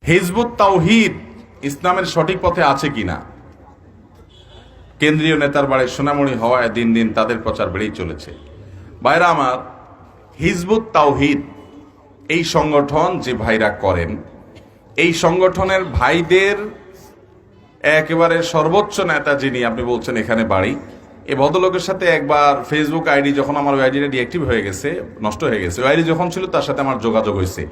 Hizb ut তাওহীদ ইসলামের সঠিক পথে আছে কিনা, কেন্দ্রীয় নেতার বাড়ি সোনামণি হওয়ায় দিন দিন তাদের প্রচার বেড়েই চলেছে। ভাইরা আমার, হিজবুত তাওহীদ এই সংগঠন যে ভাইরা করেন, এই সংগঠনের ভাইদের একেবারে সর্বোচ্চ নেতা যিনি, আপনি বলছেন এখানে বাড়ি, এই ভদ্রলোকের সাথে একবার ফেসবুক আইডি যখন আমার ওই আইডিটা ডিঅ্যাক্টিভ হয়ে গেছে, নষ্ট হয়ে গেছে, ওই আইডি যখন ছিল তার সাথে আমার যোগাযোগ হয়েছে।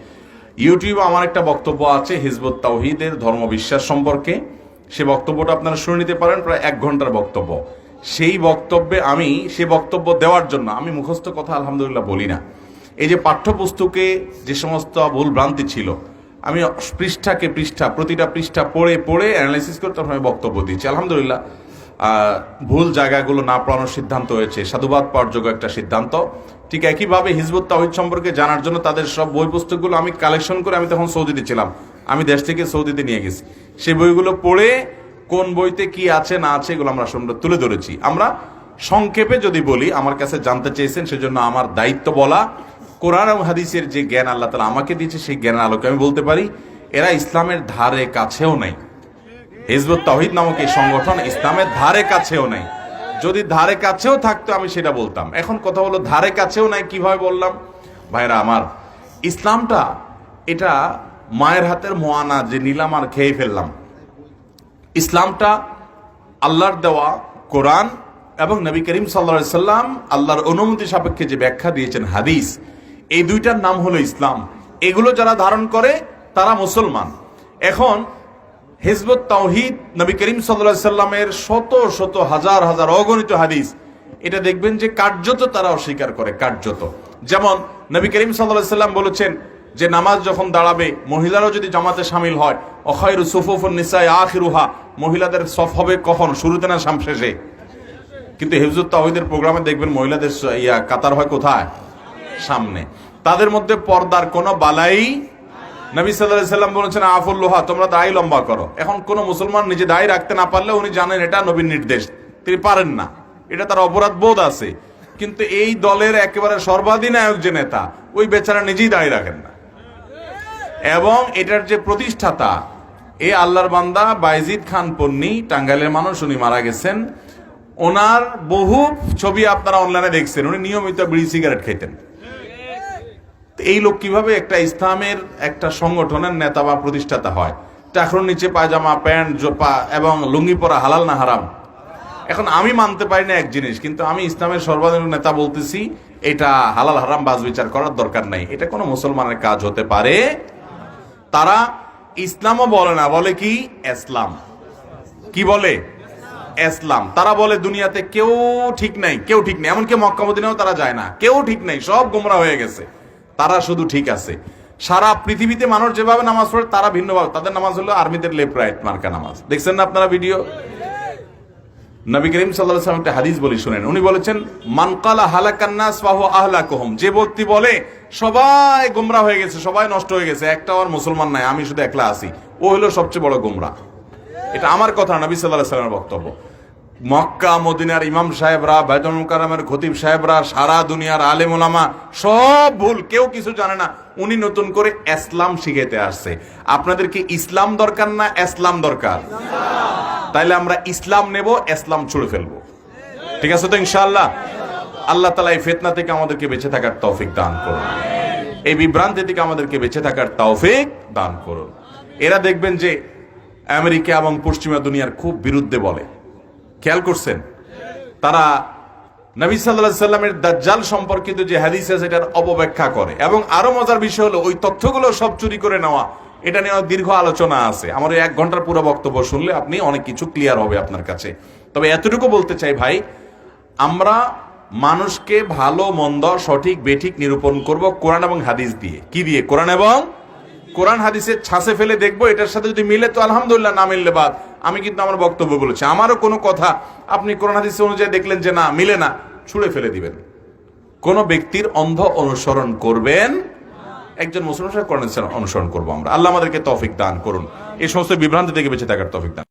ইউটিউবে আমার একটা বক্তব্য আছে হিজবুত তাওহীদের ধর্মবিশ্বাস সম্পর্কে, সে বক্তব্যটা আপনারা শুনে নিতে পারেন, প্রায় 1 ঘন্টার বক্তব্য। সেই বক্তব্যে আমি সে বক্তব্য দেওয়ার জন্য আমি মুখস্থ কথা আলহামদুলিল্লাহ বলি না। এই যে পাঠ্যপুস্তকে যে সমস্ত ভুল ভ্রান্তি ছিল, আমি প্রতিটা পৃষ্ঠা পড়ে পড়ে অ্যানালাইসিস করে তখন আমি বক্তব্য দিচ্ছি। আলহামদুলিল্লাহ ভুল জায়গাগুলো না পড়ানোর সিদ্ধান্ত হয়েছে, সাধুবাদ পাওয়ার যোগ্য একটা সিদ্ধান্ত। ঠিক একইভাবে হিজবুত তাওহীদ সম্পর্কে জানার জন্য তাদের সব বই পুস্তকগুলো আমি কালেকশন করে, আমি তখন সৌদিতে ছিলাম, আমি দেশ থেকে সৌদিতে নিয়ে গেছি, সেই বইগুলো পড়ে কোন বইতে কি আছে না আছে এগুলো আমরা তুলে ধরেছি। আমরা সংক্ষেপে যদি বলি, আমার কাছে জানতে চেয়েছেন, সেজন্য আমার দায়িত্ব বলা। কোরআন এবং হাদিসের যে জ্ঞান আল্লাহ তাআলা আমাকে দিয়েছে, সেই জ্ঞানের আলোকে আমি বলতে পারি এরা ইসলামের ধারে কাছেও নেই। হিজবুত তাওহীদ নামক এই সংগঠন ইসলামের ধারে কাছেও নেই। যদি ধারে কাছেও থাকতো আমি সেটা বলতাম। এখন কথা হলো ধারে কাছেও নাই, কিভাবে বললাম? ভাইরা আমার, ইসলামটা এটা মায়ের হাতের মোয়ানা যে নিলাম আর খেয়ে ফেললাম। ইসলামটা আল্লাহর দেওয়া কোরআন এবং নবী করিম সাল্লাল্লাহু আলাইহি সাল্লাম আল্লাহর অনুমতি সাপেক্ষে যে ব্যাখ্যা দিয়েছেন হাদিস, এই দুইটার নাম হলো ইসলাম। এগুলো যারা ধারণ করে তারা মুসলমান। এখন হিজবুত তাওহীদ নবী করিম সাল্লাল্লাহু আলাইহি সাল্লামের শত শত হাজার হাজার অগণিত হাদিস, এটা দেখবেন যে কার্যত তারা অস্বীকার করে, কার্যত। যেমন নবী করিম সাল্লাল্লাহু আলাইহি সাল্লাম বলেছেন যে নামাজ যখন দাঁড়াবে, মহিলারাও যদি জামাতে শামিল হয়, অখায়রু সুফুফুন নিসাই আখিরুহা, মহিলাদের সফ হবে কখন? শুরুতে না শেষে? কিন্তু হিজবুত তাওহীদের প্রোগ্রামে দেখবেন মহিলাদের কাতার হয় কোথায়? সামনে। তাদের মধ্যে পর্দার কোনো বালাই, নবী সাল্লাল্লাহু আলাইহি সাল্লাম বলেছেন আফুল্লুহা, তোমরা দাড়ি লম্বা করো। এখন কোন মুসলমান নিজে দাড়ি রাখতে না পারলে উনি জানেন এটা নবীর নির্দেশ, তিনি পারেন না, এটা তার অপরাধ বোধ আছে। কিন্তু এই দলের একেবারে সর্বাধিনায়ক যে নেতা, ওই বেচারা নিজেই দাড়ি রাখেন না। এবং এটার যে প্রতিষ্ঠাতা, এই আল্লাহর বান্দা বাইজিদ খান পন্নী, টাঙ্গাইলের মানুষ, উনি মারা গেছেন। ওনার বহু ছবি আপনারা অনলাইনে দেখছেন, উনি নিয়মিত বিড়ি সিগারেট খেতেন। এই লোক কিভাবে একটা ইসলামের একটা সংগঠনের নেতা বা প্রতিষ্ঠাতা হয়? টাকরোর নিচে পায়জামা, প্যান্ট, জোপা এবং লুঙ্গি পরা হালাল না হারাম? এখন আমি মানতে পারি না এক জিনিস, কিন্তু আমি ইসলামের সর্বাধিনায়ক নেতা বলতেছি এটা হালাল হারাম বাজ বিচার করার দরকার নাই। এটা কোনো মুসলমানের কাজ হতে পারে? তারা ইসলামও বলে না, বলে কি? ইসলাম। কি বলে? ইসলাম। তারা বলে দুনিয়াতে কেউ ঠিক নাই, কেউ ঠিক নেই, এমনকি মক্কা মদিনাও তারা যায় না, কেউ ঠিক নাই, সব গোমরা হয়ে গেছে, তারা শুধু ঠিক আছে। সারা পৃথিবীতে মানুষ যেভাবে নামাজ পড়ে তারা ভিন্নভাবে, তাদের নামাজ হলো আর্মিদের লেফট রাইট মার্কা নামাজ। দেখছেন না আপনারা ভিডিও? নবী করিম সাল্লাল্লাহু আলাইহি ওয়াসাল্লাম একটা হাদিস বলি, শুনেন। উনি বলেছেন মান ক্বালা হালাকান নাস ফাহুয়া আহলাকুহুম, যে ব্যক্তি বলে সবাই গোমরা হয়ে গেছে, সবাই নষ্ট হয়ে গেছে, একটাও আর মুসলমান নাই, আমি শুধু একলা আছি, ও হলো সবচেয়ে বড় গোমরা। এটা আমার কথা, নবী সাল্লাল্লাহু আলাইহি ওয়াসাল্লামের বক্তব্য। মক্কা মদিনার ইমাম সাহেবরা, বাইতুল মুকাররমের খতিব সাহেবরা, সারা দুনিয়ার আলেম ওলামা সব ভুল, কেউ কিছু জানে না। উনি নতুন করে ইসলাম শিখাইতে আসছে। আপনাদের কি ইসলাম দরকার না ইসলাম দরকার? তাইলে আমরা ইসলাম নেব, ইসলাম ছুড়ে ফেলবো। ঠিক আছে তো ইনশাআল্লাহ? আল্লাহ তাআলা এই ফিতনা থেকে আমাদেরকে বেঁচে থাকার তৌফিক দান করুন, এই বিভ্রান্তি থেকে আমাদেরকে বেঁচে থাকার তৌফিক দান করুন। এরা দেখবেন যে আমেরিকা এবং পশ্চিমা দুনিয়ার খুব বিরুদ্ধে বলে। খেয়াল করছেন? তারা নবী সাল্লাল্লাহু আলাইহি সাল্লামের দাজ্জাল সম্পর্কিত যে হাদিস আছে এটার অপব্যাখ্যা করে। এবং আরো মজার বিষয় হলো ওই তথ্যগুলো সব চুরি করে নেওয়া। এটা নিয়ে দীর্ঘ আলোচনা আছে, আমার 1 ঘন্টার পুরো বক্তব্য শুনলে আপনি অনেক কিছু ক্লিয়ার হবে আপনার কাছে। তবে এতটুকু বলতে চাই ভাই, আমরা মানুষকে ভালো মন্দ, সঠিক বেঠিক নিরূপণ করব কোরআন এবং হাদিস দিয়ে। কি দিয়ে? কোরআন এবং কোরআন হাদিসের ছাঁচে ফেলে দেখবো, এটার সাথে যদি মিলে তো আলহামদুলিল্লাহ, না মিললে বাদ। আমি কিন্তু আমার বক্তব্য বলেছি, আমারও কোনো কথা আপনি কোরআন হাদিস অনুযায়ী দেখলেন যে না মিলে না, ছুঁড়ে ফেলে দিবেন। কোন ব্যক্তির অন্ধ অনুসরণ করবেন, একজন মুসলমান কোরআন অনুসরণ করবো আমরা। আল্লাহ আমাদেরকে তৌফিক দান করুন, এই সমস্ত বিভ্রান্তি থেকে বেঁচে থাকার তৌফিক দান।